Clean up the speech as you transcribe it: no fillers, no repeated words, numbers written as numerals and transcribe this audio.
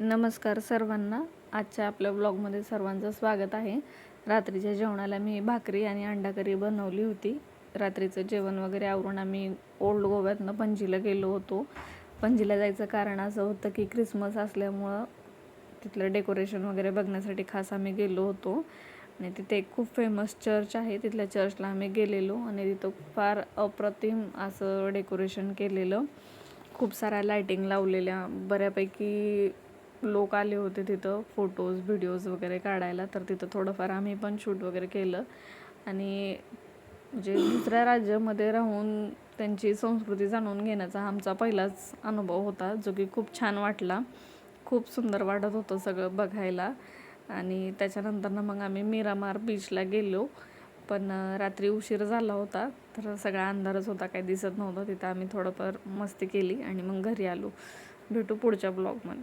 नमस्कार सर्वांना. आजच्या आपल्या ब्लॉगमध्ये सर्वांचं स्वागत आहे. रात्रीच्या जेवणाला मी भाकरी आणि अंडा करी बनवली होती. रात्रीचं जेवण वगैरे आवरून आम्ही ओल्ड गोव्यातनं पणजीला गेलो होतो. पणजीला जायचं कारण असं होतं की क्रिसमस असल्यामुळं तिथलं डेकोरेशन वगैरे बघण्यासाठी खास आम्ही गेलो होतो. आणि तिथे एक खूप फेमस चर्च आहे. तिथल्या चर्चला आम्ही गेलेलो आणि तिथं फार अप्रतिम असं डेकोरेशन केलेलं. खूप साऱ्या लायटिंग लावलेल्या, बऱ्यापैकी लोक आले होते तिथं फोटोज व्हिडिओज वगैरे काढायला. तर तिथं थोडंफार आम्ही पण शूट वगैरे केलं. आणि म्हणजे दुसऱ्या राज्यामध्ये राहून त्यांची संस्कृती जाणून घेण्याचा आमचा पहिलाच अनुभव होता, जो की खूप छान वाटला. खूप सुंदर वाटत होतं सगळं बघायला. आणि त्याच्यानंतर मग आम्ही मिरामार बीचला गेलो. पण रात्री उशीर झाला होता, तर सगळा अंधारच होता, काही दिसत नव्हतं. तिथं आम्ही थोडंफार मस्ती केली आणि मग घरी आलो. भेटू पुढच्या ब्लॉगमध्ये.